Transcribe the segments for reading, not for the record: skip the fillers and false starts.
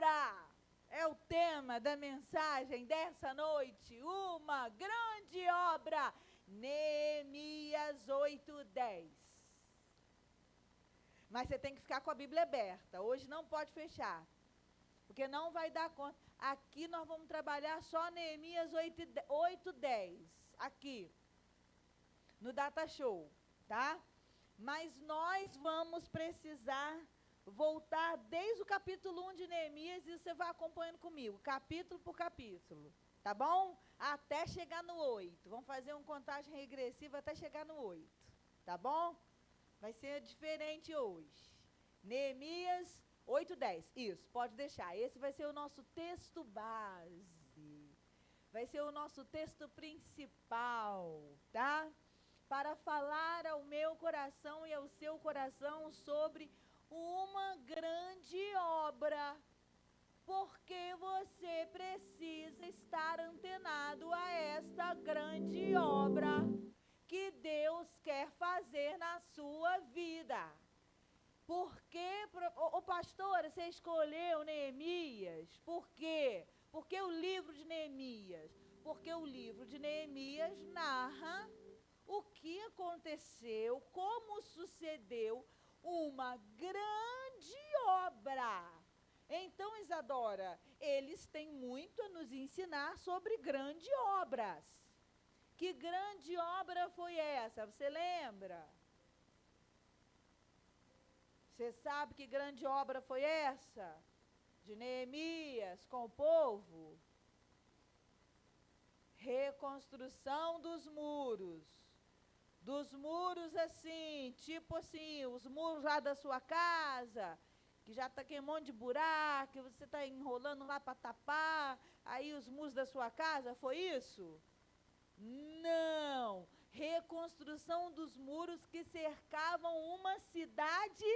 obra. É o tema da mensagem dessa noite. Uma grande obra. Neemias 8:10. Mas você tem que ficar com a Bíblia aberta. Hoje não pode fechar, porque não vai dar conta. Aqui nós vamos trabalhar só Neemias 8:10. Aqui, no Data Show, tá? Mas nós vamos precisar voltar desde o capítulo 1 de Neemias e você vai acompanhando comigo, capítulo por capítulo, tá bom? Até chegar no 8. Vamos fazer uma contagem regressiva até chegar no 8, tá bom? Vai ser diferente hoje. Neemias 8:10. Isso, pode deixar. Esse vai ser o nosso texto base. Vai ser o nosso texto principal, tá? Para falar ao meu coração e ao seu coração sobre uma grande obra, porque você precisa estar antenado a esta grande obra que Deus quer fazer na sua vida. Por que, pastora, você escolheu Neemias? Por quê? Porque o livro de Neemias? Porque o livro de Neemias narra o que aconteceu, como sucedeu uma grande obra. Então, Isadora, eles têm muito a nos ensinar sobre grandes obras. Que grande obra foi essa? Você lembra? Você sabe que grande obra foi essa? De Neemias com o povo? Reconstrução dos muros. Dos muros assim, tipo assim, os muros lá da sua casa, que já está com um monte de buraco, que você está enrolando lá para tapar, aí os muros da sua casa, foi isso? Não! Reconstrução dos muros que cercavam uma cidade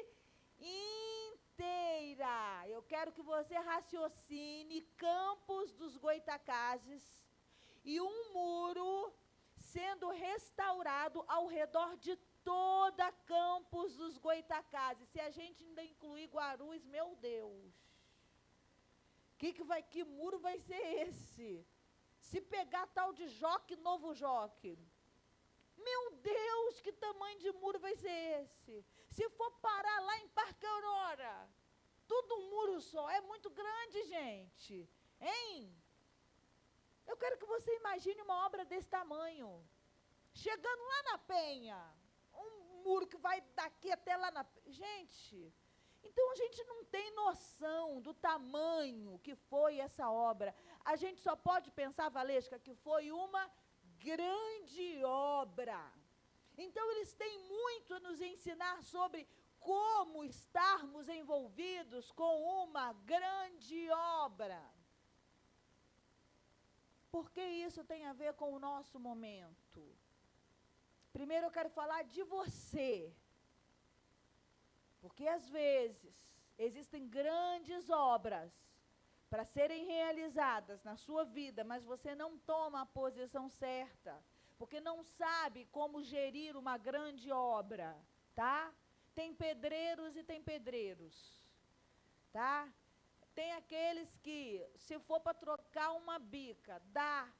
inteira. Eu quero que você raciocine Campos dos Goitacazes e um muro sendo restaurado ao redor de toda Campos dos Goitacazes. Se a gente ainda incluir Guarulhos, meu Deus, que muro vai ser esse? Se pegar tal de Joque, Novo Joque, meu Deus, que tamanho de muro vai ser esse? Se for parar lá em Parque Aurora, tudo um muro só, é muito grande, gente, hein? Eu quero que você imagine uma obra desse tamanho, chegando lá na Penha, um muro que vai daqui até lá na Penha. Gente, então a gente não tem noção do tamanho que foi essa obra. A gente só pode pensar, Valesca, que foi uma grande obra. Então eles têm muito a nos ensinar sobre como estarmos envolvidos com uma grande obra. Porque isso tem a ver com o nosso momento. Primeiro eu quero falar de você. Porque às vezes existem grandes obras para serem realizadas na sua vida, mas você não toma a posição certa, porque não sabe como gerir uma grande obra, tá? Tem pedreiros e tem pedreiros, tá? Tem aqueles que, se for para trocar uma bica, dá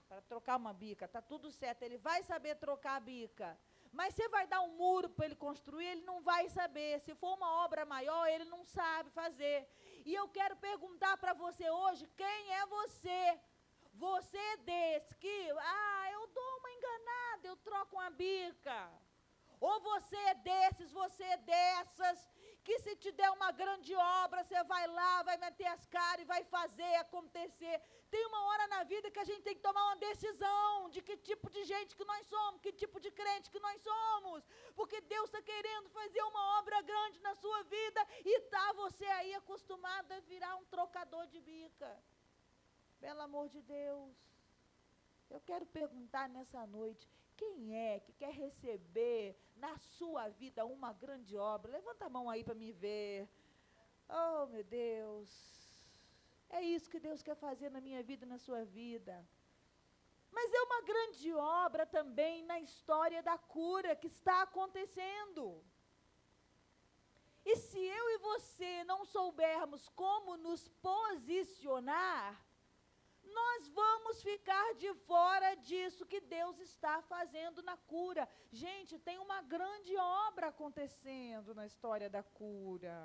para trocar uma bica, tá tudo certo, ele vai saber trocar a bica. Mas você vai dar um muro para ele construir, ele não vai saber. Se for uma obra maior, ele não sabe fazer. E eu quero perguntar para você hoje, quem é você? Você é desse que, eu dou uma enganada, eu troco uma bica. Ou você é desses, você é dessas, que se te der uma grande obra, você vai lá, vai meter as caras e vai fazer acontecer. Tem uma hora na vida que a gente tem que tomar uma decisão de que tipo de gente que nós somos, que tipo de crente que nós somos, porque Deus está querendo fazer uma obra grande na sua vida e está você aí acostumado a virar um trocador de bica. Pelo amor de Deus, eu quero perguntar nessa noite, quem é que quer receber na sua vida uma grande obra? Levanta a mão aí para me ver. Oh, meu Deus. É isso que Deus quer fazer na minha vida e na sua vida. Mas é uma grande obra também na história da cura que está acontecendo. E se se eu e você não soubermos como nos posicionar, nós vamos ficar de fora disso que Deus está fazendo na cura. Gente, tem uma grande obra acontecendo na história da cura.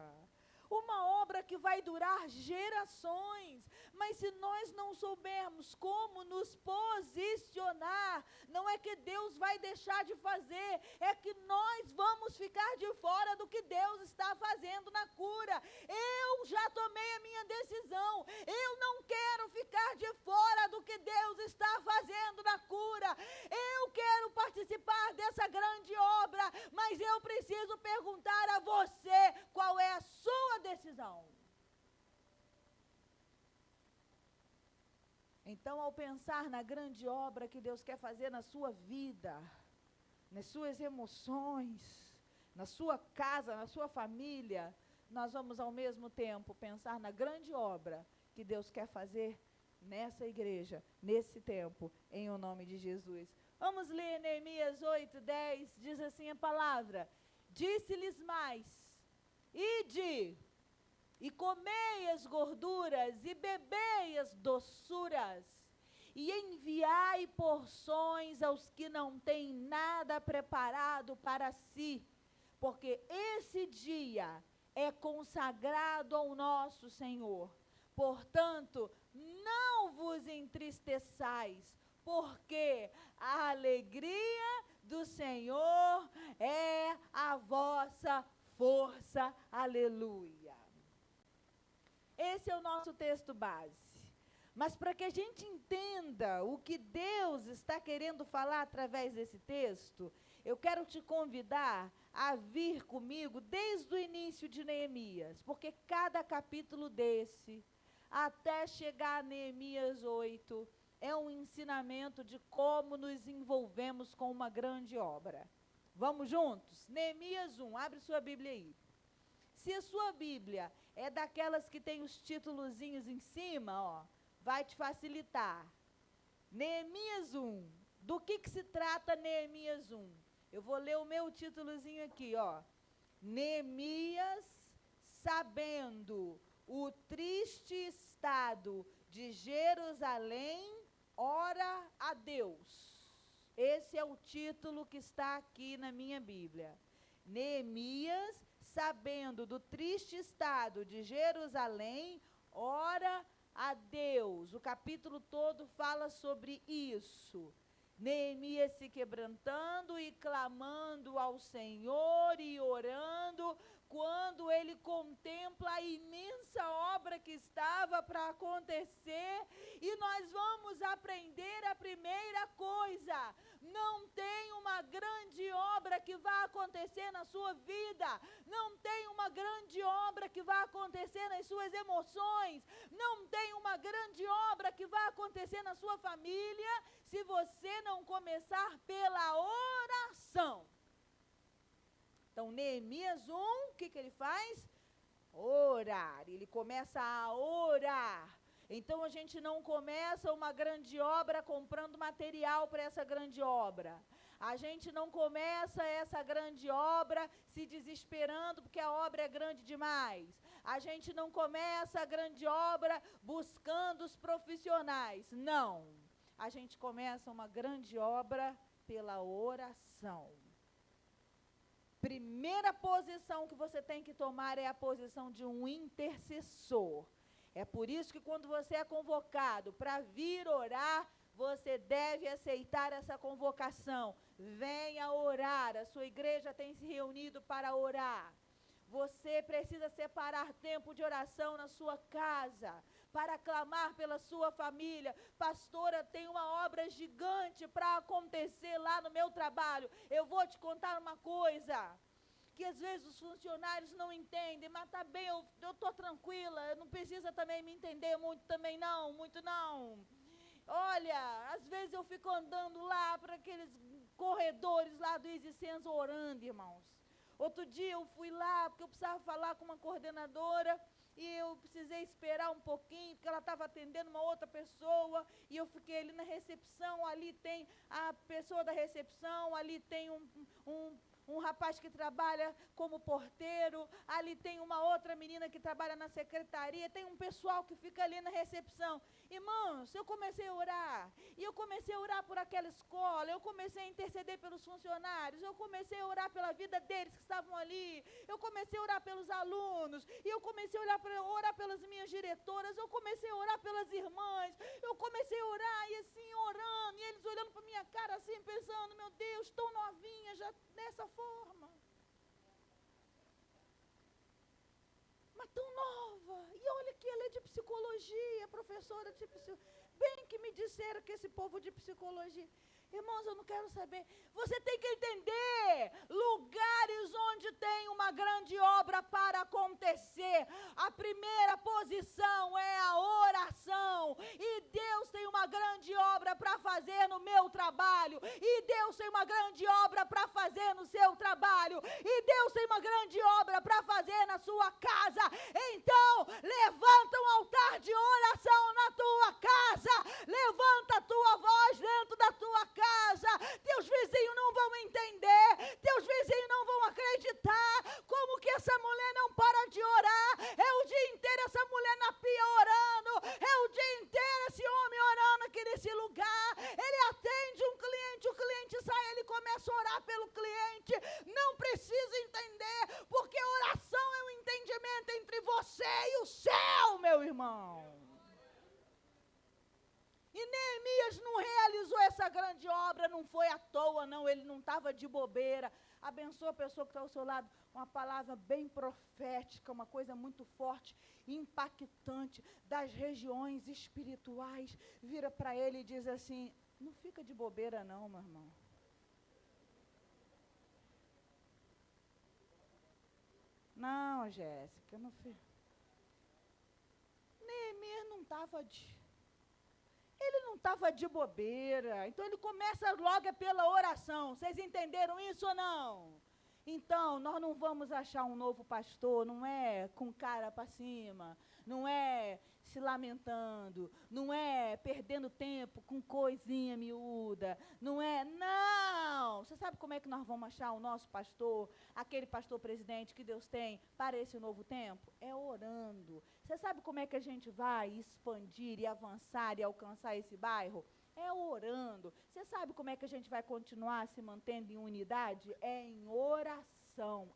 Uma obra que vai durar gerações, mas se nós não soubermos como nos posicionar, não é que Deus vai deixar de fazer, é que nós vamos ficar de fora do que Deus está fazendo na cura. Eu já tomei a minha decisão, eu não quero ficar de fora do que Deus está fazendo na cura. Eu quero participar dessa grande obra, mas eu preciso perguntar a você qual é a sua decisão. Então, ao pensar na grande obra que Deus quer fazer na sua vida, nas suas emoções, na sua casa, na sua família, nós vamos ao mesmo tempo pensar na grande obra que Deus quer fazer nessa igreja, nesse tempo, em o nome de Jesus. Vamos ler Neemias 8:10, diz assim a palavra: disse-lhes mais, ide, e comei as gorduras, e bebei as doçuras, e enviai porções aos que não têm nada preparado para si, porque esse dia é consagrado ao nosso Senhor. Portanto, não vos entristeçais, porque a alegria do Senhor é a vossa força. Aleluia. Esse é o nosso texto base. Mas para que a gente entenda o que Deus está querendo falar através desse texto, eu quero te convidar a vir comigo desde o início de Neemias, porque cada capítulo desse, até chegar a Neemias 8, é um ensinamento de como nos envolvemos com uma grande obra. Vamos juntos? Neemias 1, abre sua Bíblia aí. Se a sua Bíblia é daquelas que tem os títulozinhos em cima, ó, vai te facilitar. Neemias 1. Do que se trata Neemias 1? Eu vou ler o meu títulozinho aqui, ó. Neemias, sabendo o triste estado de Jerusalém, ora a Deus. Esse é o título que está aqui na minha Bíblia. Neemias, sabendo do triste estado de Jerusalém, ora a Deus. O capítulo todo fala sobre isso. Neemias se quebrantando e clamando ao Senhor e orando, quando ele contempla a imensa obra que estava para acontecer, e nós vamos aprender a primeira coisa: não tem uma grande obra que vai acontecer na sua vida, não tem uma grande obra que vai acontecer nas suas emoções, não tem uma grande obra que vai acontecer na sua família, se você não começar pela oração. Então, Neemias 1, o que ele faz? Orar. Ele começa a orar. Então, a gente não começa uma grande obra comprando material para essa grande obra. A gente não começa essa grande obra se desesperando porque a obra é grande demais. A gente não começa a grande obra buscando os profissionais. Não. A gente começa uma grande obra pela oração. Primeira posição que você tem que tomar é a posição de um intercessor. É por isso que quando você é convocado para vir orar, você deve aceitar essa convocação. Venha orar, a sua igreja tem se reunido para orar. Você precisa separar tempo de oração na sua casa, para clamar pela sua família. Pastora, tem uma obra gigante para acontecer lá no meu trabalho. Eu vou te contar uma coisa, que às vezes os funcionários não entendem, mas tá bem, eu estou tranquila, não precisa também me entender muito também não, muito não. Olha, às vezes eu fico andando lá para aqueles corredores lá do Easy Sense orando, irmãos. Outro dia eu fui lá, porque eu precisava falar com uma coordenadora, e eu precisei esperar um pouquinho, porque ela estava atendendo uma outra pessoa, e eu fiquei ali na recepção, ali tem a pessoa da recepção, ali tem um rapaz que trabalha como porteiro, ali tem uma outra menina que trabalha na secretaria, tem um pessoal que fica ali na recepção. Irmãos, eu comecei a orar, e eu comecei a orar por aquela escola, eu comecei a interceder pelos funcionários, eu comecei a orar pela vida deles que estavam ali, eu comecei a orar pelos alunos, e eu comecei a orar pelas minhas diretoras, eu comecei a orar pelas irmãs, eu comecei a orar, e assim, orando, e eles olhando para minha cara assim, pensando, meu Deus, tão novinha, já dessa forma. Mas tão nova. E olha que ela é de psicologia, professora de psicologia. Bem que me disseram que esse povo de psicologia. Irmãos, eu não quero saber. Você tem que entender lugares onde tem uma grande obra para acontecer. A primeira posição é a oração. E Deus tem uma grande obra para fazer no meu trabalho. E Deus tem uma grande obra para fazer no seu trabalho. E Deus tem uma grande obra para fazer na sua casa. Então, levanta um altar de oração na tua casa. Levanta a tua voz dentro da tua casa. Teus vizinhos não vão entender, teus vizinhos não vão acreditar, como que essa mulher não para de orar, é o dia inteiro essa mulher na pia orando, é o dia inteiro esse homem orando aqui nesse lugar, ele atende um cliente, o cliente sai, ele começa a orar pelo cliente, não precisa entender, porque oração é um entendimento entre você e o céu, meu irmão. E Neemias não realizou essa grande obra, não foi à toa, não, ele não estava de bobeira. Abençoa a pessoa que está ao seu lado, uma palavra bem profética, uma coisa muito forte, impactante, das regiões espirituais. Vira para ele e diz assim, não fica de bobeira não, meu irmão. Não, Jéssica, não fica. Neemias não estava Ele não estava de bobeira, então ele começa logo pela oração. Vocês entenderam isso ou não? Então, nós não vamos achar um novo pastor, não é com cara para cima, não é se lamentando, não é perdendo tempo com coisinha miúda, não. Você sabe como é que nós vamos achar o nosso pastor, aquele pastor presidente que Deus tem para esse novo tempo? É orando. Você sabe como é que a gente vai expandir e avançar e alcançar esse bairro? É orando. Você sabe como é que a gente vai continuar se mantendo em unidade? É em oração.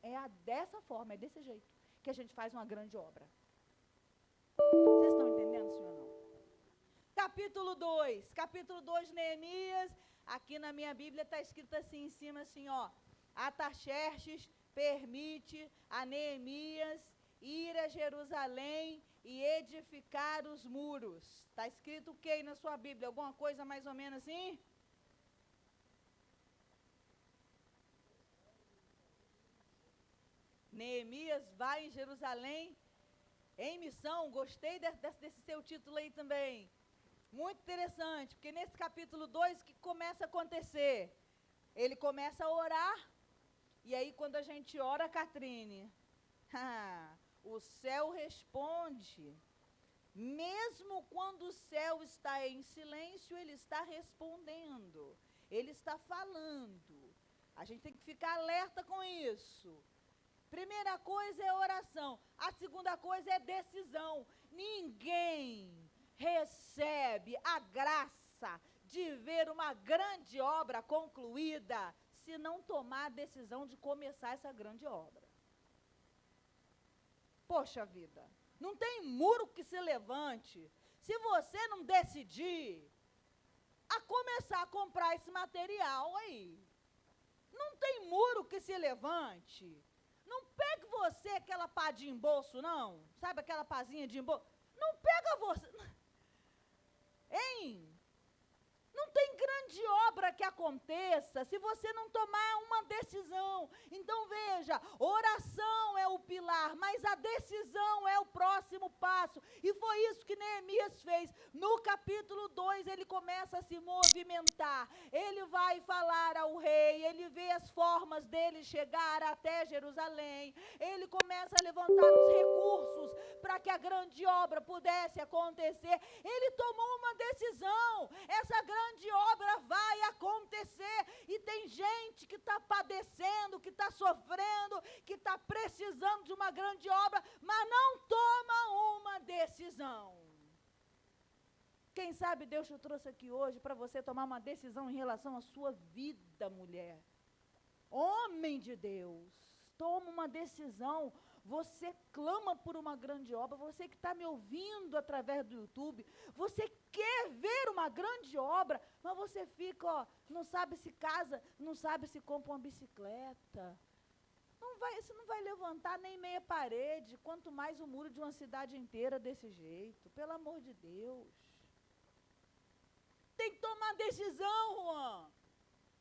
Dessa forma, é desse jeito que a gente faz uma grande obra. Vocês estão entendendo, senhor ou não? Capítulo 2, Neemias. Aqui na minha Bíblia está escrito assim em cima, assim, ó. Artaxerxes permite a Neemias ir a Jerusalém e edificar os muros. Está escrito o que aí na sua Bíblia? Alguma coisa mais ou menos assim? Neemias vai em Jerusalém em missão. Gostei desse seu título aí também. Muito interessante, porque nesse capítulo 2 que começa a acontecer? Ele começa a orar, e aí quando a gente ora, Catrine, o céu responde. Mesmo quando o céu está em silêncio, ele está respondendo. Ele está falando. A gente tem que ficar alerta com isso. Primeira coisa é oração. A segunda coisa é decisão. Ninguém recebe a graça de ver uma grande obra concluída se não tomar a decisão de começar essa grande obra. Poxa vida, não tem muro que se levante se você não decidir a começar a comprar esse material aí. Não tem muro que se levante. Não pegue você aquela pá de embolso, não. Sabe aquela pazinha de embolso? Não pega você. Hein? Não tem grande obra que aconteça se você não tomar uma decisão. Então veja, oração é o pilar, mas a decisão é o próximo passo. E foi isso que Neemias fez. No capítulo 2 ele começa a se movimentar. Ele vai falar ao rei, ele vê as formas dele chegar até Jerusalém. Ele começa a levantar os recursos para que a grande obra pudesse acontecer. Ele tomou uma decisão. Essa grande grande obra vai acontecer. E tem gente que está padecendo, que está sofrendo, que está precisando de uma grande obra, mas não toma uma decisão. Quem sabe Deus te trouxe aqui hoje para você tomar uma decisão em relação à sua vida, mulher. Homem de Deus, toma uma decisão. Você clama por uma grande obra. Você que está me ouvindo através do YouTube, você quer ver uma grande obra, mas você fica, não sabe se casa, não sabe se compra uma bicicleta. Você não vai levantar nem meia parede, quanto mais o muro de uma cidade inteira desse jeito. Pelo amor de Deus. Tem que tomar decisão, Juan.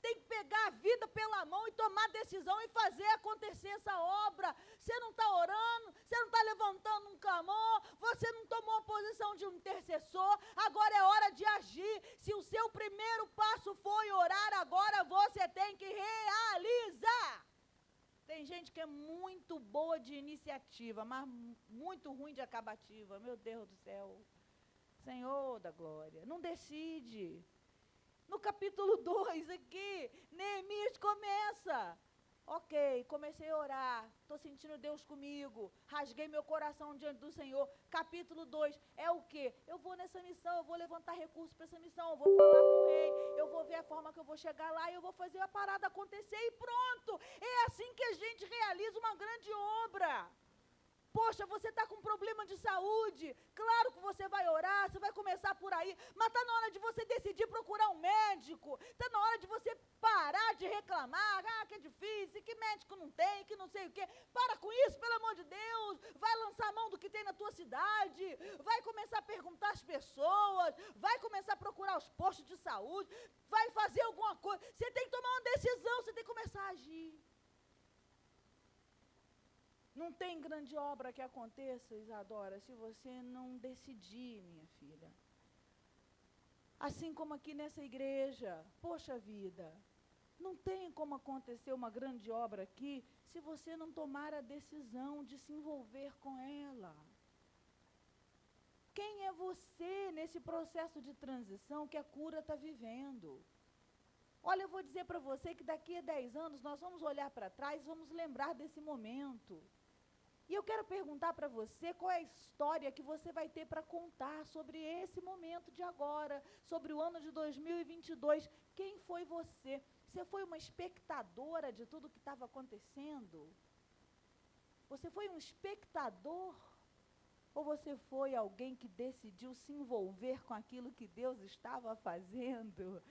Tem que pegar a vida pela mão e tomar decisão e fazer acontecer essa obra. Você não está orando, você não está levantando um clamor, você não tomou a posição de um intercessor, agora é hora de agir. Se o seu primeiro passo foi orar, agora você tem que realizar. Tem gente que é muito boa de iniciativa, mas muito ruim de acabativa. Meu Deus do céu. Senhor da glória, não decide. No capítulo 2 aqui, Neemias começa. Ok, comecei a orar, estou sentindo Deus comigo, rasguei meu coração diante do Senhor. Capítulo 2 é o quê? Eu vou nessa missão, eu vou levantar recursos para essa missão, eu vou falar com o rei, eu vou ver a forma que eu vou chegar lá e eu vou fazer a parada acontecer e pronto. É assim que a gente realiza uma grande obra. Poxa, você está com problema de saúde, claro que você vai orar, você vai começar por aí, mas está na hora de você decidir procurar um médico, está na hora de você parar de reclamar, que é difícil, que médico não tem, que não sei o quê. Para com isso, pelo amor de Deus, vai lançar a mão do que tem na tua cidade, vai começar a perguntar às pessoas, vai começar a procurar os postos de saúde, vai fazer alguma coisa, você tem que tomar uma decisão, você tem que começar a agir. Não tem grande obra que aconteça, Isadora, se você não decidir, minha filha. Assim como aqui nessa igreja, poxa vida, não tem como acontecer uma grande obra aqui se você não tomar a decisão de se envolver com ela. Quem é você nesse processo de transição que a cura está vivendo? Olha, eu vou dizer para você que daqui a 10 anos nós vamos olhar para trás e vamos lembrar desse momento. E eu quero perguntar para você qual é a história que você vai ter para contar sobre esse momento de agora, sobre o ano de 2022. Quem foi você? Você foi uma espectadora de tudo que estava acontecendo? Você foi um espectador? Ou você foi alguém que decidiu se envolver com aquilo que Deus estava fazendo?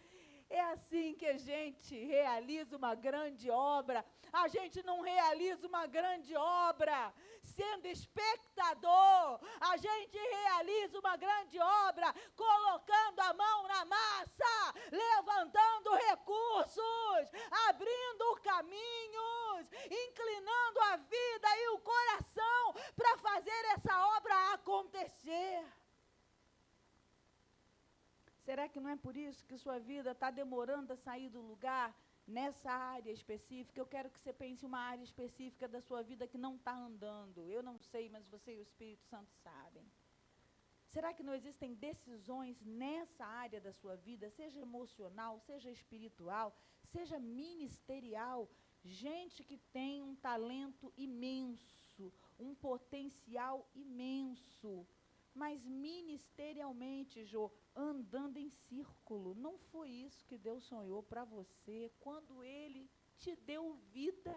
É assim que a gente realiza uma grande obra. A gente não realiza uma grande obra sendo espectador. A gente realiza uma grande obra colocando a mão na massa, levantando recursos, abrindo caminhos, inclinando a vida e o coração para fazer essa obra acontecer. Será que não é por isso que sua vida está demorando a sair do lugar nessa área específica? Eu quero que você pense em uma área específica da sua vida que não está andando. Eu não sei, mas você e o Espírito Santo sabem. Será que não existem decisões nessa área da sua vida, seja emocional, seja espiritual, seja ministerial? Gente que tem um talento imenso, um potencial imenso, mas ministerialmente, Jô, andando em círculo. Não foi isso que Deus sonhou para você quando Ele te deu vida.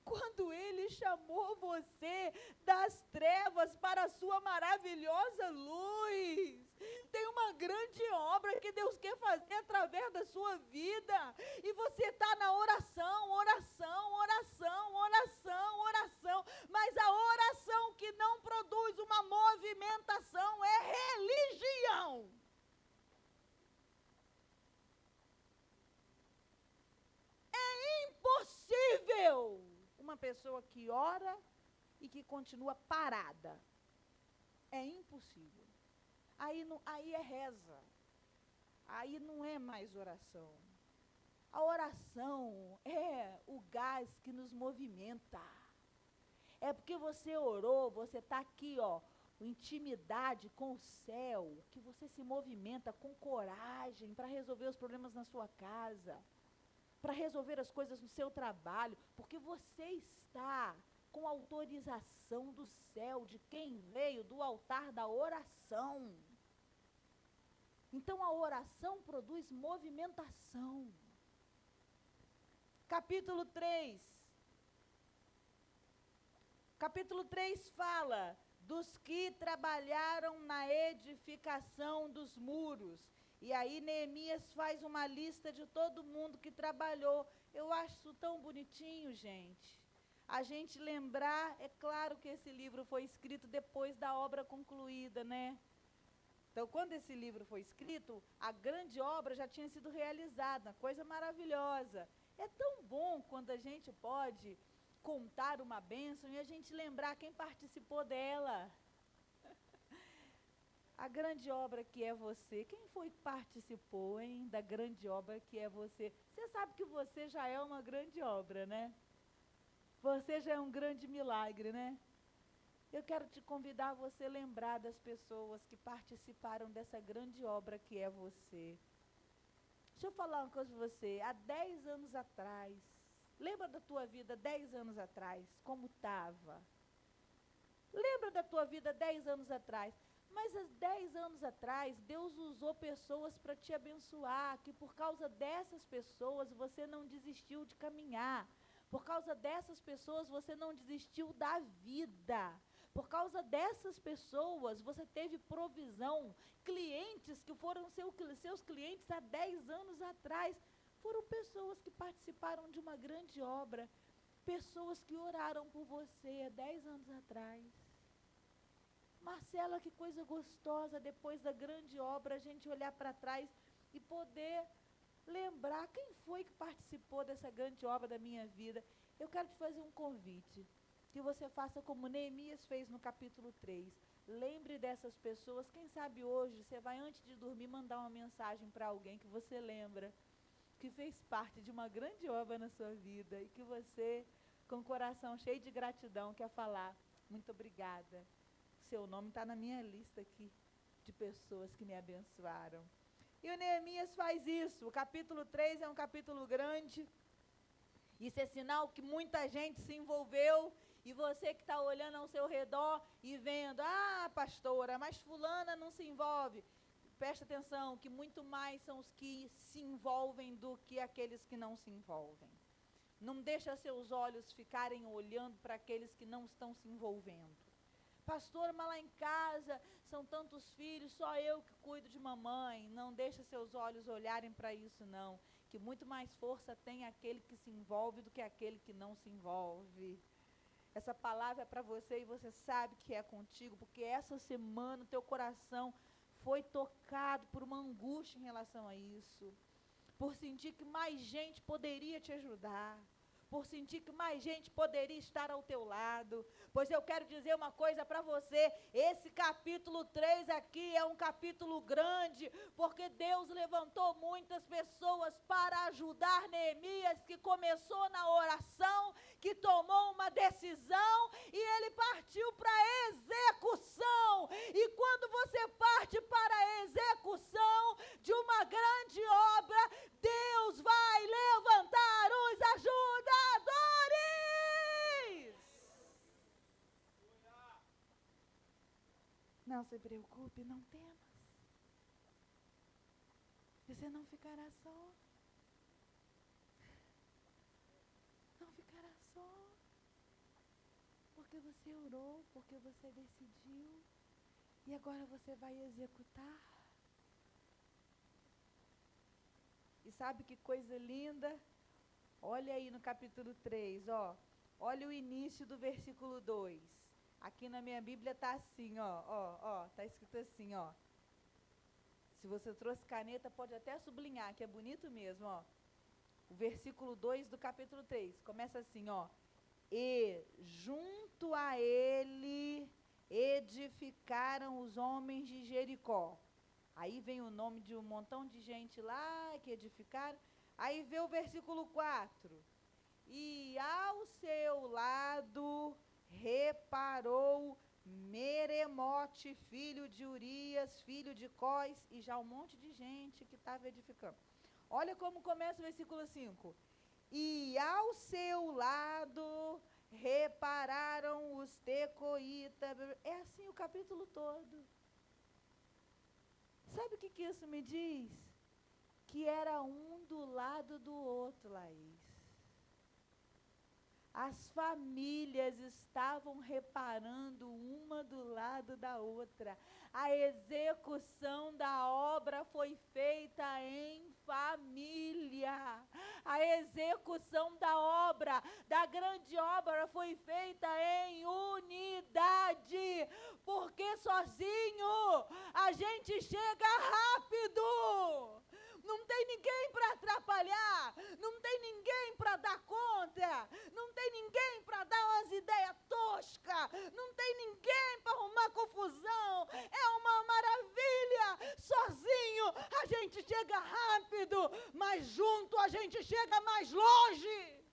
Quando Ele chamou você das trevas para a sua maravilhosa luz. Tem uma grande obra que Deus quer fazer através da sua vida. E você está na oração, oração, oração, oração, oração. Mas a oração que não produz uma movimentação é religião. É impossível uma pessoa que ora e que continua parada. É impossível. Aí é reza. Aí não é mais oração. A oração é o gás que nos movimenta. É porque você orou, você está aqui, intimidade com o céu, que você se movimenta com coragem para resolver os problemas na sua casa, para resolver as coisas no seu trabalho, porque você está com autorização do céu, de quem veio do altar da oração. Então a oração produz movimentação. Capítulo 3. Capítulo 3 fala dos que trabalharam na edificação dos muros. E aí Neemias faz uma lista de todo mundo que trabalhou. Eu acho isso tão bonitinho, gente. A gente lembrar, é claro que esse livro foi escrito depois da obra concluída, né? Então, quando esse livro foi escrito, a grande obra já tinha sido realizada, coisa maravilhosa. É tão bom quando a gente pode contar uma bênção e a gente lembrar quem participou dela. A grande obra que é você. Quem foi que participou, hein, da grande obra que é você? Você sabe que você já é uma grande obra, né? Você já é um grande milagre, né? Eu quero te convidar a você lembrar das pessoas que participaram dessa grande obra que é você. Deixa eu falar uma coisa para você. Há 10 anos atrás, lembra da tua vida 10 anos atrás, como estava? Lembra da tua vida 10 anos atrás? Mas há 10 anos atrás, Deus usou pessoas para te abençoar, que por causa dessas pessoas você não desistiu de caminhar. Por causa dessas pessoas você não desistiu da vida. Por causa dessas pessoas você teve provisão. Clientes que foram seus clientes há 10 anos atrás, foram pessoas que participaram de uma grande obra. Pessoas que oraram por você há 10 anos atrás. Marcela, que coisa gostosa, depois da grande obra, a gente olhar para trás e poder lembrar quem foi que participou dessa grande obra da minha vida. Eu quero te fazer um convite, que você faça como Neemias fez no capítulo 3. Lembre dessas pessoas. Quem sabe hoje você vai, antes de dormir, mandar uma mensagem para alguém que você lembra, que fez parte de uma grande obra na sua vida e que você, com o coração cheio de gratidão, quer falar: muito obrigada. Seu nome está na minha lista aqui de pessoas que me abençoaram. E o Neemias faz isso. O capítulo 3 é um capítulo grande. Isso é sinal que muita gente se envolveu. E você que está olhando ao seu redor e vendo: ah, pastora, mas fulana não se envolve. Presta atenção, que muito mais são os que se envolvem do que aqueles que não se envolvem. Não deixa seus olhos ficarem olhando para aqueles que não estão se envolvendo. Pastor, mas lá em casa são tantos filhos, só eu que cuido de mamãe. Não deixa seus olhos olharem para isso, não. Que muito mais força tem aquele que se envolve do que aquele que não se envolve. Essa palavra é para você e você sabe que é contigo, porque essa semana o teu coração foi tocado por uma angústia em relação a isso. Por sentir que mais gente poderia te ajudar. Por sentir que mais gente poderia estar ao teu lado. Pois eu quero dizer uma coisa para você: esse capítulo 3 aqui é um capítulo grande, porque Deus levantou muitas pessoas para ajudar Neemias, que começou na oração, que tomou uma decisão e ele partiu para a execução. E quando você parte para a execução de uma grande obra, Deus vai levantar os ajudadores. Não se preocupe, não temas. Você não ficará só. Não ficará só. Porque você orou, porque você decidiu. E agora você vai executar. E sabe que coisa linda? Olha aí no capítulo 3, ó. Olha o início do versículo 2. Aqui na minha Bíblia está assim, ó. Está escrito assim, ó. Se você trouxe caneta, pode até sublinhar, que é bonito mesmo, ó. O versículo 2 do capítulo 3. Começa assim, ó. E junto a ele edificaram os homens de Jericó. Aí vem o nome de um montão de gente lá que edificaram. Aí vê o versículo 4. E ao seu lado reparou Meremote, filho de Urias, filho de Cós, e já um monte de gente que estava edificando. Olha como começa o versículo 5. E ao seu lado repararam os tecoítas. É assim o capítulo todo. Sabe o que isso me diz? Que era um do lado do outro, Laís. As famílias estavam reparando uma do lado da outra. A execução da obra foi feita em família. A execução da obra, da grande obra, foi feita em unidade. Porque sozinho a gente chega rápido. Não tem ninguém para atrapalhar, não tem ninguém para dar conta, não tem ninguém para dar umas ideias toscas, não tem ninguém para arrumar confusão. É uma maravilha. Sozinho a gente chega rápido, mas junto a gente chega mais longe.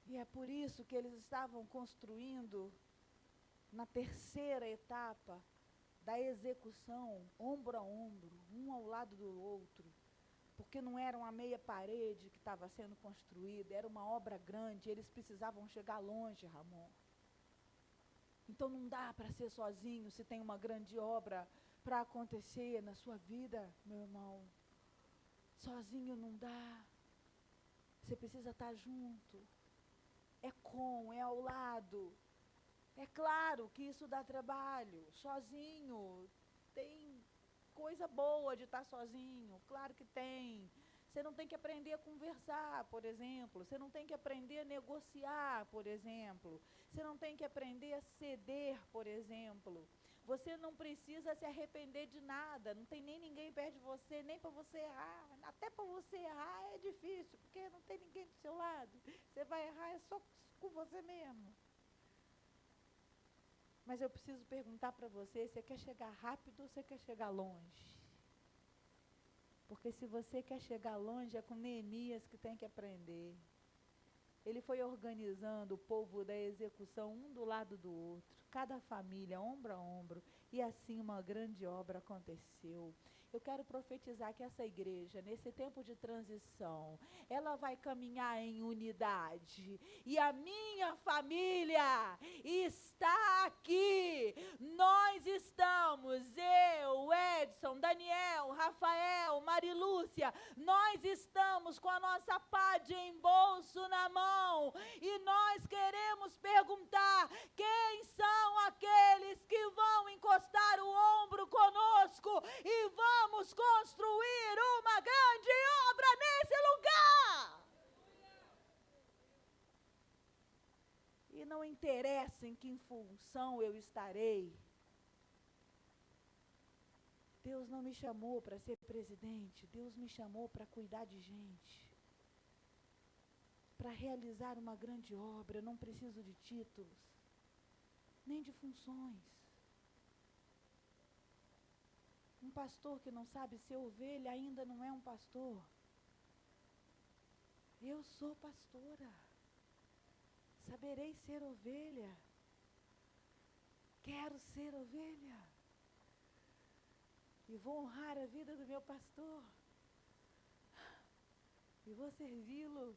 E é por isso que eles estavam construindo na terceira etapa da execução, ombro a ombro, um ao lado do outro, porque não era uma meia parede que estava sendo construída, era uma obra grande, eles precisavam chegar longe, Ramon. Então não dá para ser sozinho se tem uma grande obra para acontecer na sua vida, meu irmão. Sozinho não dá, você precisa estar junto, é ao lado. É claro que isso dá trabalho, sozinho, tem coisa boa de estar sozinho, claro que tem. Você não tem que aprender a conversar, por exemplo, você não tem que aprender a negociar, por exemplo, você não tem que aprender a ceder, por exemplo. Você não precisa se arrepender de nada, não tem nem ninguém perto de você, nem para você errar. Até para você errar é difícil, porque não tem ninguém do seu lado. Você vai errar é só com você mesmo. Mas eu preciso perguntar para você quer chegar rápido ou você quer chegar longe? Porque se você quer chegar longe, é com Neemias que tem que aprender. Ele foi organizando o povo da execução um do lado do outro, cada família, ombro a ombro, e assim uma grande obra aconteceu. Eu quero profetizar que essa igreja, nesse tempo de transição, ela vai caminhar em unidade. E a minha família está aqui. Nós estamos, eu, Edson, Daniel, Rafael, Marilúcia, nós estamos com a nossa pá de embolso na mão. E nós queremos perguntar: quem são aqueles que vão encostar o ombro conosco e vamos construir uma grande obra nesse lugar? E não interessa em que função eu estarei. Deus não me chamou para ser presidente, Deus me chamou para cuidar de gente. Para realizar uma grande obra, eu não preciso de títulos, nem de funções. Um pastor que não sabe ser ovelha ainda não é um pastor. Eu sou pastora. Saberei ser ovelha. Quero ser ovelha. E vou honrar a vida do meu pastor. E vou servi-lo.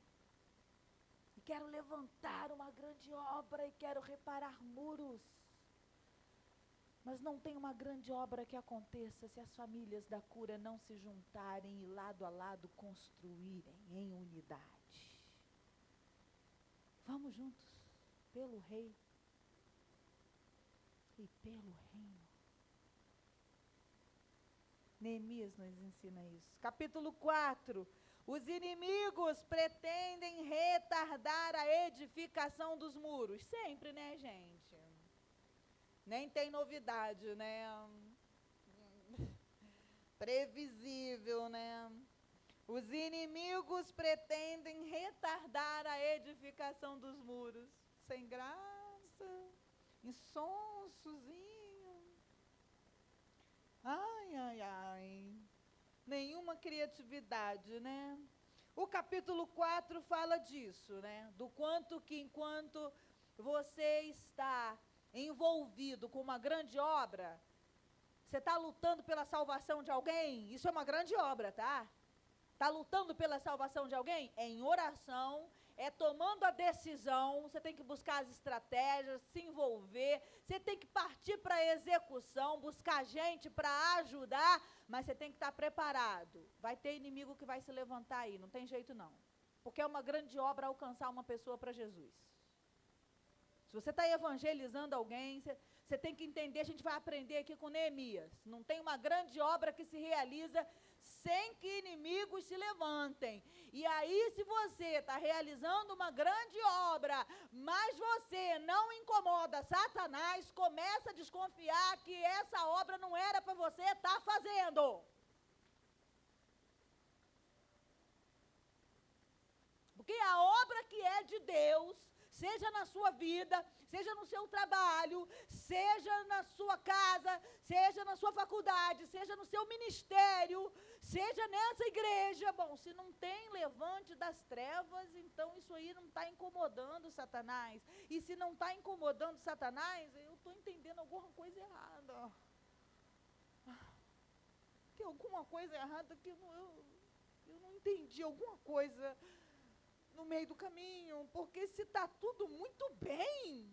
E quero levantar uma grande obra e quero reparar muros. Mas não tem uma grande obra que aconteça se as famílias da cura não se juntarem e lado a lado construírem em unidade. Vamos juntos, pelo Rei e pelo Reino. Neemias nos ensina isso. Capítulo 4. Os inimigos pretendem retardar a edificação dos muros. Sempre, né, gente? Nem tem novidade, né? Previsível, né? Os inimigos pretendem retardar a edificação dos muros. Sem graça, insonsozinho. Ai, ai, ai. Nenhuma criatividade, né? O capítulo 4 fala disso, né? Do quanto que enquanto você está envolvido com uma grande obra, você está lutando pela salvação de alguém, isso é uma grande obra, tá? Está lutando pela salvação de alguém? É em oração, é tomando a decisão, você tem que buscar as estratégias, se envolver, você tem que partir para a execução, buscar gente para ajudar, mas você tem que estar preparado. Vai ter inimigo que vai se levantar aí, não tem jeito não. Porque é uma grande obra alcançar uma pessoa para Jesus. Se você está evangelizando alguém, você tem que entender, a gente vai aprender aqui com Neemias. Não tem uma grande obra que se realiza sem que inimigos se levantem. E aí, se você está realizando uma grande obra, mas você não incomoda Satanás, começa a desconfiar que essa obra não era para você estar fazendo. Porque a obra que é de Deus, seja na sua vida, seja no seu trabalho, seja na sua casa, seja na sua faculdade, seja no seu ministério, seja nessa igreja. Bom, se não tem levante das trevas, então isso aí não está incomodando Satanás. E se não está incomodando Satanás, eu estou entendendo alguma coisa errada. Tem alguma coisa errada que eu não entendi, alguma coisa no meio do caminho, porque se está tudo muito bem,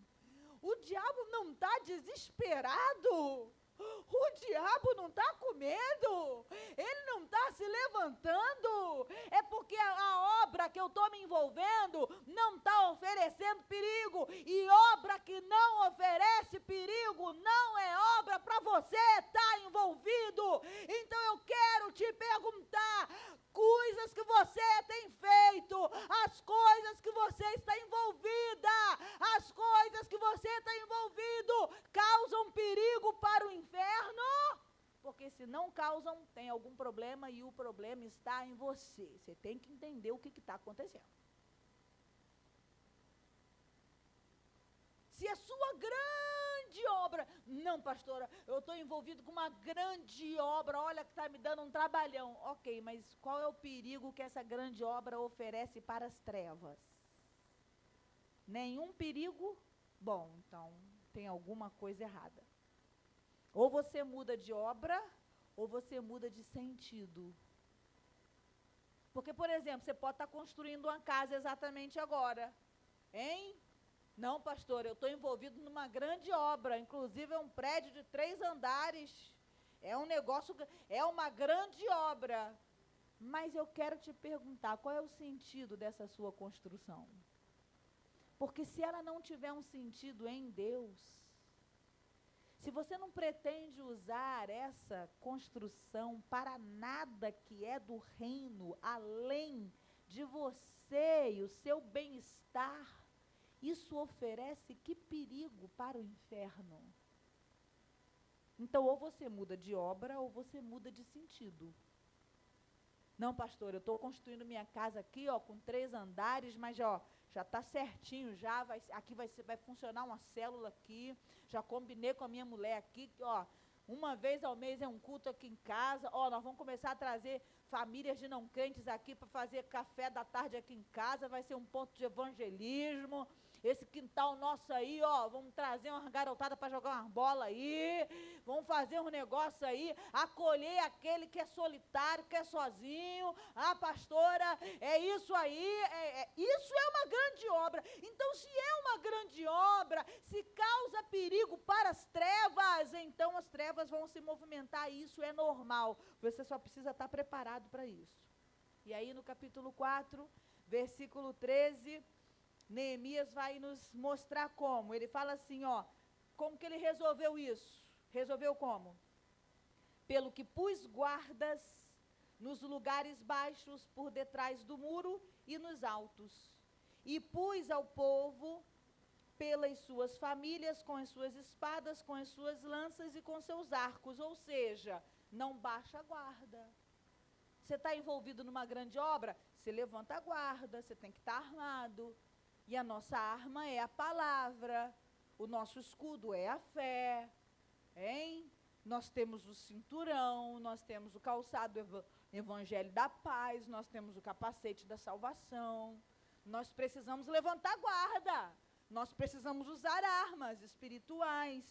o diabo não está desesperado, o diabo não está com medo, ele não está se levantando, é porque a obra que eu estou me envolvendo não está oferecendo perigo, e obra que não oferece perigo não é obra para você estar envolvido. Então eu quero te perguntar, coisas que você tem feito, as coisas que você está envolvida, as coisas que você está envolvido, causam perigo para o inferno? Porque se não causam, tem algum problema e o problema está em você. Você tem que entender o que está acontecendo. Se a sua grande obra, não pastora, eu estou envolvido com uma grande obra, olha que está me dando um trabalhão. Ok, mas qual é o perigo que essa grande obra oferece para as trevas? Nenhum perigo? Bom, então tem alguma coisa errada. Ou você muda de obra, ou você muda de sentido. Porque, por exemplo, você pode estar construindo uma casa exatamente agora, hein? Não, pastor, eu estou envolvido numa grande obra, inclusive é um prédio de 3 andares, é um negócio, é uma grande obra. Mas eu quero te perguntar, qual é o sentido dessa sua construção? Porque se ela não tiver um sentido em Deus, se você não pretende usar essa construção para nada que é do reino, além de você e o seu bem-estar, isso oferece que perigo para o inferno? Então, ou você muda de obra, ou você muda de sentido. Não, pastor, eu estou construindo minha casa aqui, ó, com 3 andares, mas, ó, já está certinho, já aqui vai funcionar uma célula aqui, já combinei com a minha mulher aqui, ó, uma vez ao mês é um culto aqui em casa, ó, nós vamos começar a trazer famílias de não crentes aqui para fazer café da tarde aqui em casa, vai ser um ponto de evangelismo. Esse quintal nosso aí, ó, vamos trazer uma garotada para jogar uma bola aí, vamos fazer um negócio aí, acolher aquele que é solitário, que é sozinho. Ah, pastora, é isso aí, isso é uma grande obra. Então, se é uma grande obra, se causa perigo para as trevas, então as trevas vão se movimentar, e isso é normal. Você só precisa estar preparado para isso. E aí, no capítulo 4, versículo 13... Neemias vai nos mostrar como. Ele fala assim, ó, como que ele resolveu isso? Resolveu como? Pelo que pus guardas nos lugares baixos por detrás do muro e nos altos. E pus ao povo pelas suas famílias, com as suas espadas, com as suas lanças e com seus arcos. Ou seja, não baixa a guarda. Você está envolvido numa grande obra? Você levanta a guarda, você tem que estar armado. E a nossa arma é a palavra, o nosso escudo é a fé, hein? Nós temos o cinturão, nós temos o calçado Evangelho da paz, nós temos o capacete da salvação, nós precisamos levantar guarda, nós precisamos usar armas espirituais.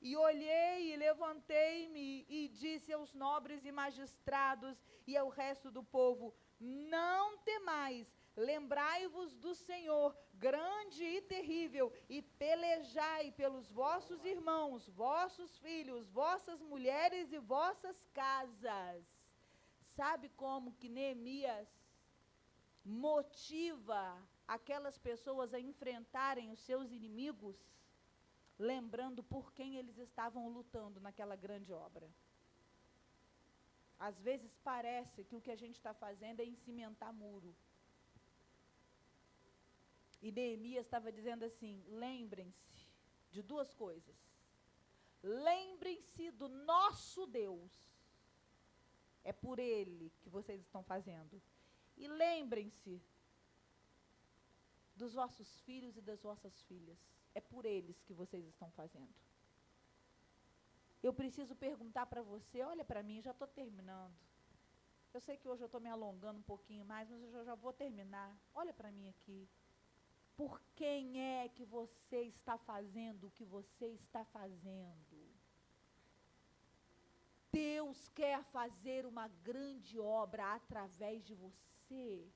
E olhei e levantei-me e disse aos nobres e magistrados e ao resto do povo: não temais, lembrai-vos do Senhor, grande e terrível, e pelejai pelos vossos irmãos, vossos filhos, vossas mulheres e vossas casas. Sabe como que Neemias motiva aquelas pessoas a enfrentarem os seus inimigos? Lembrando por quem eles estavam lutando naquela grande obra. Às vezes parece que o que a gente está fazendo é cimentar muro. E Neemias estava dizendo assim: lembrem-se de duas coisas. Lembrem-se do nosso Deus. É por Ele que vocês estão fazendo. E lembrem-se dos vossos filhos e das vossas filhas. É por eles que vocês estão fazendo. Eu preciso perguntar para você, olha para mim, já estou terminando. Eu sei que hoje eu estou me alongando um pouquinho mais, mas eu já vou terminar. Olha para mim aqui. Por quem é que você está fazendo o que você está fazendo? Deus quer fazer uma grande obra através de você.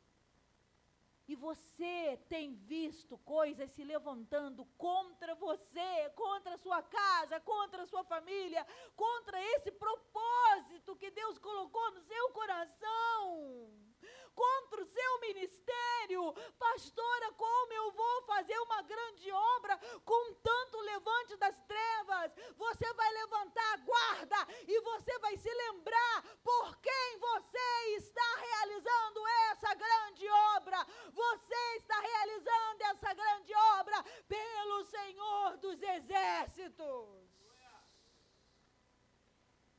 E você tem visto coisas se levantando contra você, contra a sua casa, contra a sua família, contra esse propósito que Deus colocou no seu coração, contra o seu ministério. Pastora, como eu vou fazer uma grande obra com tanto levante das trevas? Você vai levantar a guarda e você vai se lembrar por quem você está realizando essa grande obra. Você está realizando essa grande obra pelo Senhor dos Exércitos.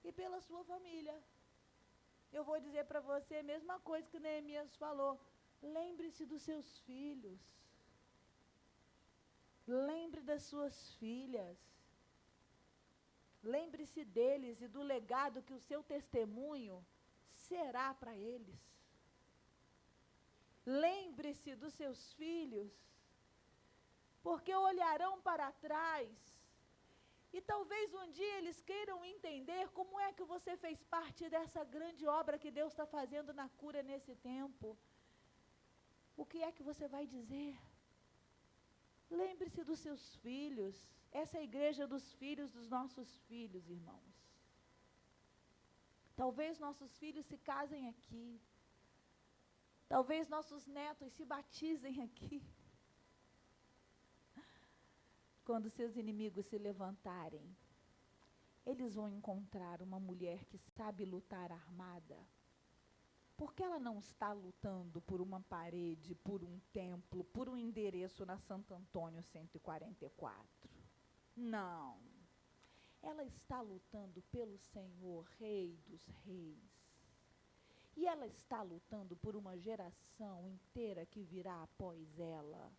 E pela sua família. Eu vou dizer para você a mesma coisa que Neemias falou. Lembre-se dos seus filhos. Lembre das suas filhas. Lembre-se deles e do legado que o seu testemunho será para eles. Lembre-se dos seus filhos, porque olharão para trás e talvez um dia eles queiram entender como é que você fez parte dessa grande obra que Deus está fazendo na cura nesse tempo. O que é que você vai dizer? Lembre-se dos seus filhos. Essa é a igreja dos filhos dos nossos filhos, irmãos. Talvez nossos filhos se casem aqui. Talvez nossos netos se batizem aqui. Quando seus inimigos se levantarem, eles vão encontrar uma mulher que sabe lutar armada. Porque ela não está lutando por uma parede, por um templo, por um endereço na Santo Antônio 144. Não. Ela está lutando pelo Senhor, Rei dos Reis. E ela está lutando por uma geração inteira que virá após ela.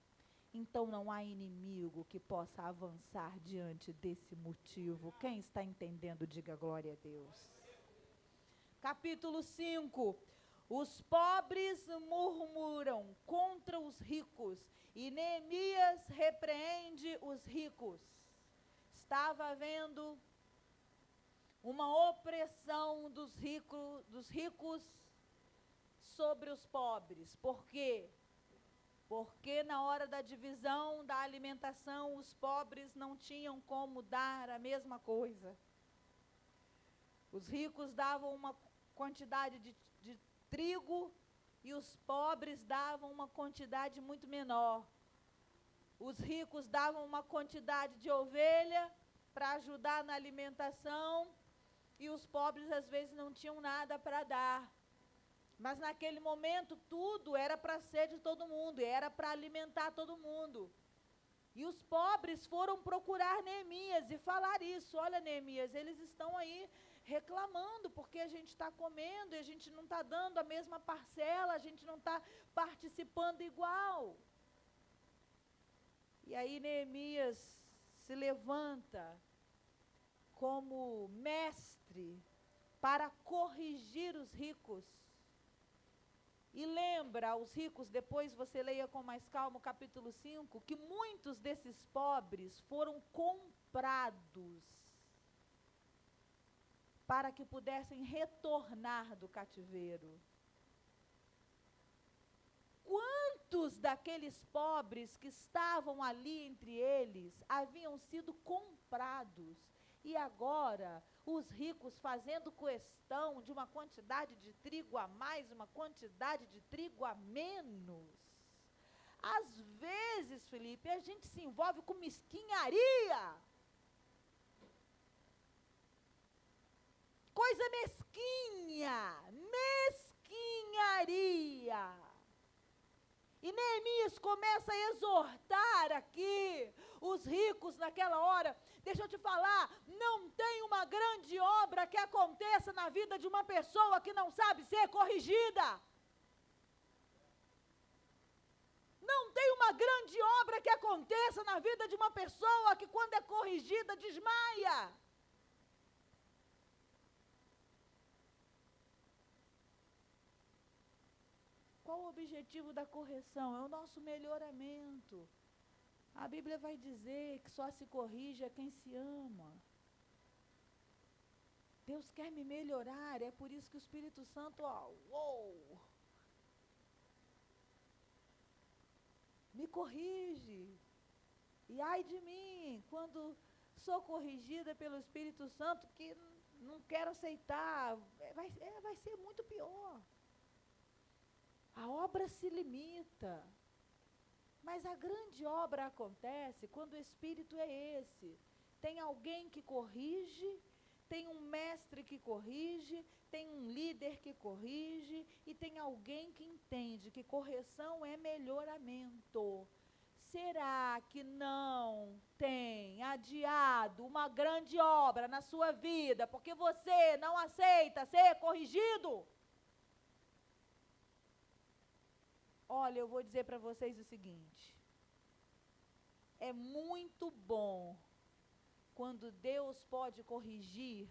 Então não há inimigo que possa avançar diante desse motivo. Quem está entendendo, diga glória a Deus. Capítulo 5. Os pobres murmuram contra os ricos e Neemias repreende os ricos. Estava havendo uma opressão dos ricos sobre os pobres. Por quê? Porque na hora da divisão da alimentação, os pobres não tinham como dar a mesma coisa. Os ricos davam uma quantidade de trigo e os pobres davam uma quantidade muito menor. Os ricos davam uma quantidade de ovelha para ajudar na alimentação e os pobres às vezes não tinham nada para dar. Mas naquele momento tudo era para ser de todo mundo, era para alimentar todo mundo. E os pobres foram procurar Neemias e falar isso. Olha, Neemias, eles estão aí reclamando porque a gente está comendo e a gente não está dando a mesma parcela, a gente não está participando igual. E aí Neemias se levanta como mestre para corrigir os ricos. E lembra aos ricos, depois você leia com mais calma o capítulo 5, que muitos desses pobres foram comprados para que pudessem retornar do cativeiro. Quantos daqueles pobres que estavam ali entre eles haviam sido comprados? E agora, os ricos fazendo questão de uma quantidade de trigo a mais, uma quantidade de trigo a menos. Às vezes, Felipe, a gente se envolve com mesquinharia. Coisa mesquinha, mesquinharia. E Neemias começa a exortar aqui os ricos naquela hora. Deixa eu te falar, não tem uma grande obra que aconteça na vida de uma pessoa que não sabe ser corrigida. Não tem uma grande obra que aconteça na vida de uma pessoa que quando é corrigida desmaia. Qual o objetivo da correção? É o nosso melhoramento. A Bíblia vai dizer que só se corrige a quem se ama. Deus quer me melhorar, é por isso que o Espírito Santo, me corrige. E ai de mim, quando sou corrigida pelo Espírito Santo, que não quero aceitar, vai ser muito pior. A obra se limita. Mas a grande obra acontece quando o Espírito é esse. Tem alguém que corrige, tem um mestre que corrige, tem um líder que corrige e tem alguém que entende que correção é melhoramento. Será que não tem adiado uma grande obra na sua vida porque você não aceita ser corrigido? Olha, eu vou dizer para vocês o seguinte, é muito bom quando Deus pode corrigir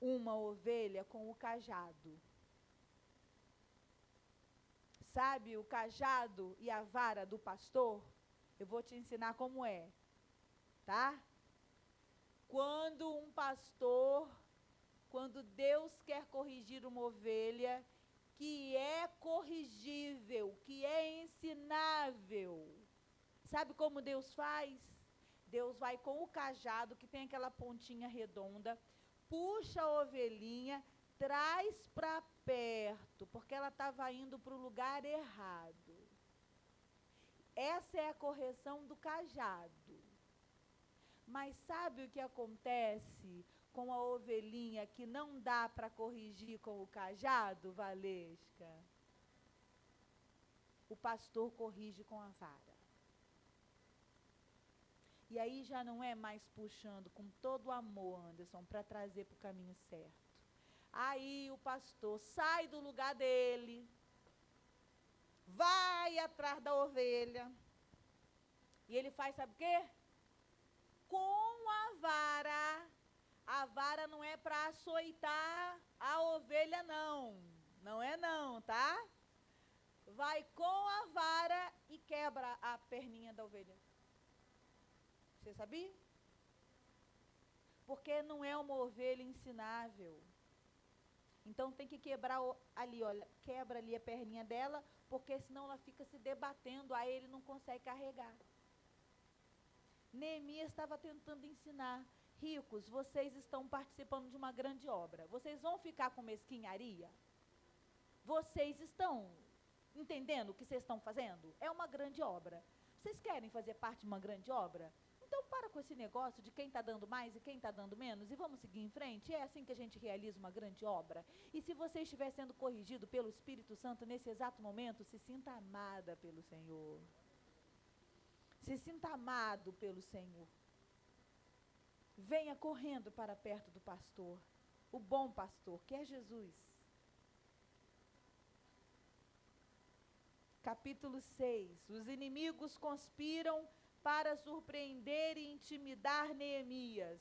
uma ovelha com o cajado. Sabe o cajado e a vara do pastor? Eu vou te ensinar como é, tá? Quando Deus quer corrigir uma ovelha, que é corrigível, que é ensinável. Sabe como Deus faz? Deus vai com o cajado, que tem aquela pontinha redonda, puxa a ovelhinha, traz para perto, porque ela estava indo para o lugar errado. Essa é a correção do cajado. Mas sabe o que acontece com a ovelhinha que não dá para corrigir com o cajado, Valesca? O pastor corrige com a vara. E aí já não é mais puxando com todo o amor, Anderson, para trazer para o caminho certo. Aí o pastor sai do lugar dele, vai atrás da ovelha, e ele faz, sabe o quê? Com a vara não é para açoitar a ovelha, não é não, tá? Vai com a vara e quebra a perninha da ovelha. Você sabia? Porque não é uma ovelha ensinável. Então tem que quebrar ali, olha, quebra ali a perninha dela, porque senão ela fica se debatendo, aí ele não consegue carregar. Neemias estava tentando ensinar, ricos, vocês estão participando de uma grande obra, vocês vão ficar com mesquinharia? Vocês estão entendendo o que vocês estão fazendo? É uma grande obra. Vocês querem fazer parte de uma grande obra? Então para com esse negócio de quem está dando mais e quem está dando menos e vamos seguir em frente. É assim que a gente realiza uma grande obra. E se você estiver sendo corrigido pelo Espírito Santo nesse exato momento, se sinta amada pelo Senhor. Se sinta amado pelo Senhor. Venha correndo para perto do pastor, o bom pastor, que é Jesus. Capítulo 6. Os inimigos conspiram para surpreender e intimidar Neemias.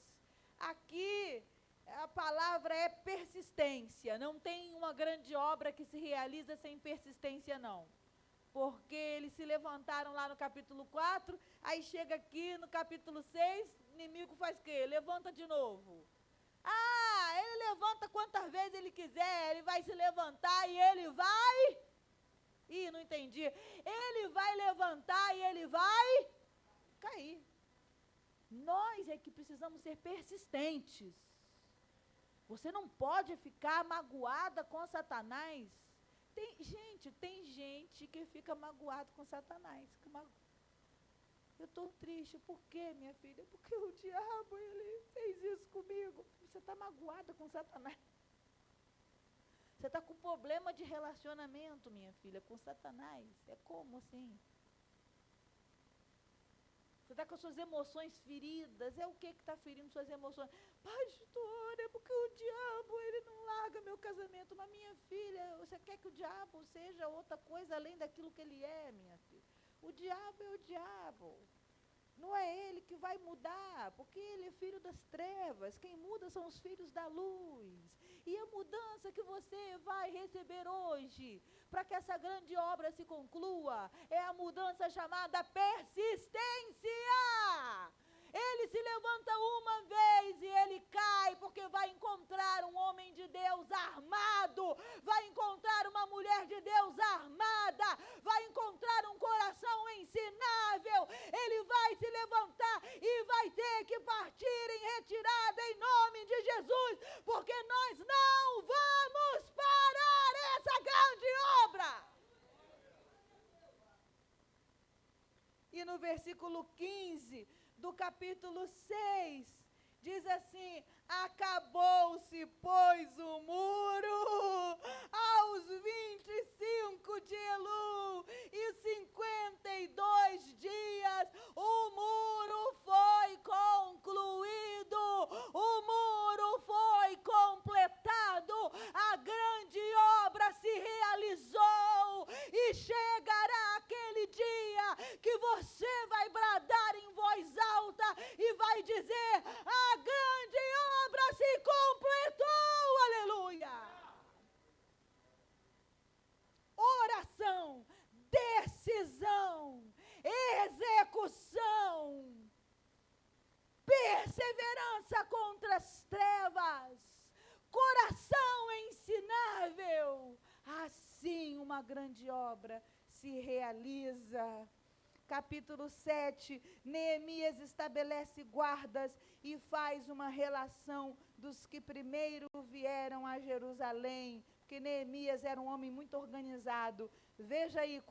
Aqui A palavra é persistência. Não tem uma grande obra que se realiza sem persistência, não. Porque eles se levantaram lá no capítulo 4, aí chega aqui no capítulo 6, o inimigo faz o quê? Levanta de novo. Ah, ele levanta quantas vezes ele quiser, ele vai se levantar e ele vai... Ih, não entendi. Ele vai levantar e ele vai cair. Nós é que precisamos ser persistentes. Você não pode ficar magoada com Satanás. Tem gente que fica magoado com Satanás. Eu estou triste. Por quê, minha filha? Porque o diabo, ele fez isso comigo. Você está magoada com Satanás. Você está com problema de relacionamento, minha filha, com Satanás. É como assim? Você está com as suas emoções feridas. É o que está ferindo suas emoções? Pastor, é porque o diabo, ele não larga meu casamento. Mas minha filha, você quer que o diabo seja outra coisa além daquilo que ele é, minha filha? O diabo é o diabo. Não é ele que vai mudar, porque ele é filho das trevas. Quem muda são os filhos da luz. E a mudança que você vai receber hoje, para que essa grande obra se conclua, é a mudança chamada persistência. Ele se levanta uma vez e ele cai, porque vai encontrar um homem de Deus armado, vai encontrar uma mulher de Deus armada, vai encontrar um coração ensinável. Ele vai se levantar e vai ter que partir em retirada em nome de Jesus, porque nós não vamos parar essa grande obra. E no versículo 15 do capítulo 6, diz assim: acabou-se, pois, o muro aos 25 de Elul e 52 dias, o muro foi concluído, o muro foi completado, a grande obra se realizou, e chegará aquele dia que você vai bradar em voz alta e vai dizer: a grande obra se completou, aleluia. Oração, decisão, execução, perseverança contra as trevas, coração ensinável, assim uma grande obra se realiza. Capítulo 7, Neemias estabelece guardas e faz uma relação dos que primeiro vieram a Jerusalém, porque Neemias era um homem muito organizado. Veja aí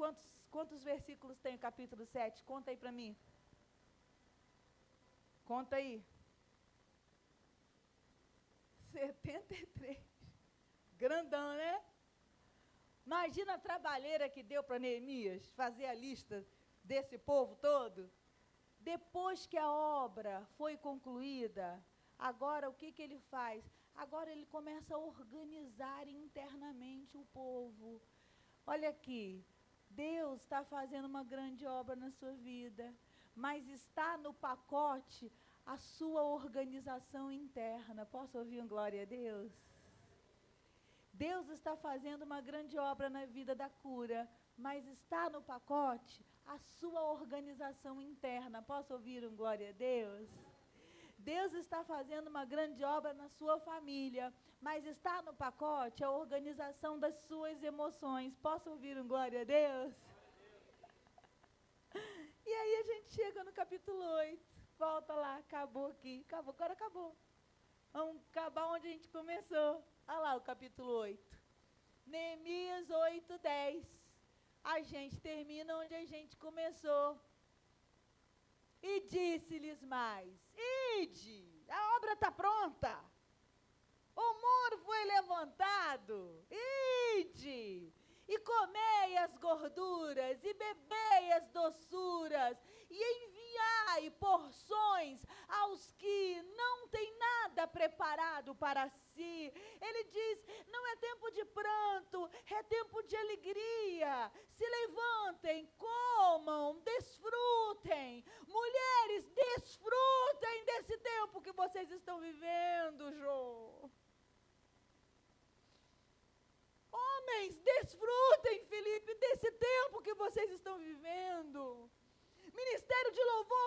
quantos versículos tem o capítulo 7, conta aí para mim. Conta aí. 73. Grandão, né? Imagina a trabalheira que deu para Neemias fazer a lista desse povo todo. Depois que a obra foi concluída, agora o que ele faz? Agora ele começa a organizar internamente o povo. Olha aqui, Deus está fazendo uma grande obra na sua vida, mas está no pacote a sua organização interna. Posso ouvir um glória a Deus? Deus está fazendo uma grande obra na vida da cura, mas está no pacote a sua organização interna. Posso ouvir um glória a Deus? Deus está fazendo uma grande obra na sua família, mas está no pacote a organização das suas emoções. Posso ouvir um glória a Deus? E aí a gente chega no capítulo 8, volta lá, acabou aqui, agora acabou. Vamos acabar onde a gente começou. Olha lá o capítulo 8. Neemias 8:10. A gente termina onde a gente começou. E disse-lhes mais: ide, a obra está pronta. O muro foi levantado. Ide, e comei as gorduras, e bebei as doçuras, e enviai porções aos que não têm nada preparado para si. Ele diz: não é tempo de pranto, é tempo de alegria. Se levantem, comam, desfrutem. Mulheres, desfrutem desse tempo que vocês estão vivendo, Jô.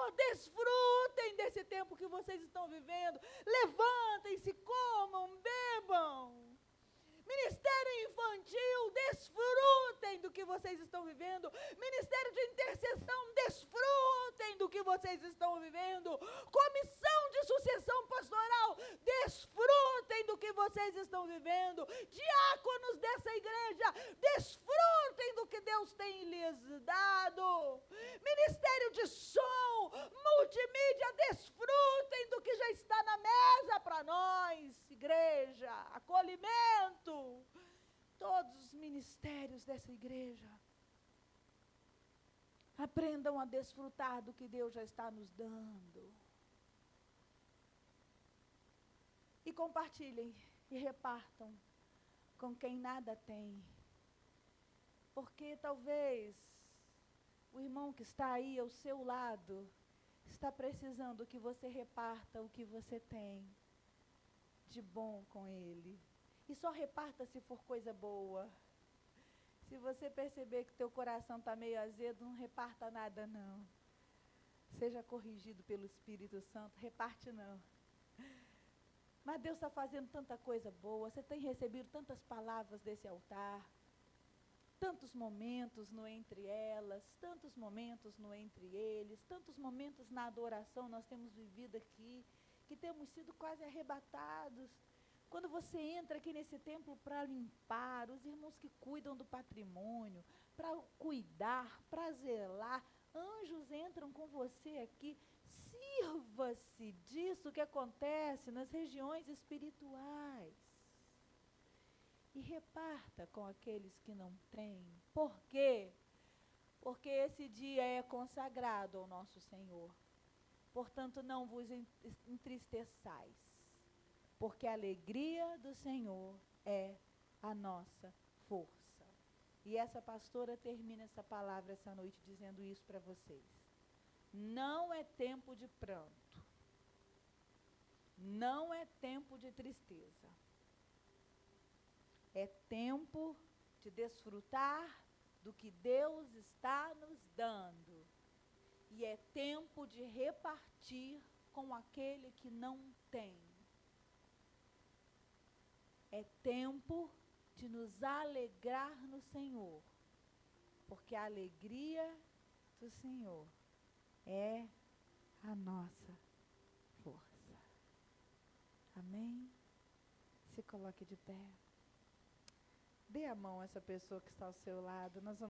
Senhor, desfrutem desse tempo que vocês estão vivendo. Levantem-se, comam, bebam. Ministério infantil, desfrutem do que vocês estão vivendo. Ministério de intercessão, desfrutem do que vocês estão vivendo. Comissão de sucessão pastoral, desfrutem do que vocês estão vivendo. Diáconos dessa igreja, desfrutem do que Deus tem lhes dado. Ministério de som, multimídia, desfrutem do que já está na mesa para nós. Igreja, acolhimento. Todos os ministérios dessa igreja aprendam a desfrutar do que Deus já está nos dando. E compartilhem e repartam com quem nada tem. Porque talvez o irmão que está aí ao seu lado está precisando que você reparta o que você tem de bom com ele. E só reparta se for coisa boa. Se você perceber que teu coração está meio azedo, não reparta nada não. Seja corrigido pelo Espírito Santo, reparte não. Mas Deus está fazendo tanta coisa boa, você tem recebido tantas palavras desse altar, tantos momentos no entre elas, tantos momentos no entre eles, tantos momentos na adoração nós temos vivido aqui, que temos sido quase arrebatados. Quando você entra aqui nesse templo para limpar, os irmãos que cuidam do patrimônio, para cuidar, para zelar, anjos entram com você aqui. Sirva-se disso que acontece nas regiões espirituais. E reparta com aqueles que não têm. Por quê? Porque esse dia é consagrado ao nosso Senhor. Portanto, não vos entristeçais, porque a alegria do Senhor é a nossa força. E essa pastora termina essa palavra essa noite dizendo isso para vocês. Não é tempo de pranto. Não é tempo de tristeza. É tempo de desfrutar do que Deus está nos dando. E é tempo de repartir com aquele que não tem. É tempo de nos alegrar no Senhor, porque a alegria do Senhor é a nossa força. Amém? Se coloque de pé. Dê a mão a essa pessoa que está ao seu lado. Nós vamos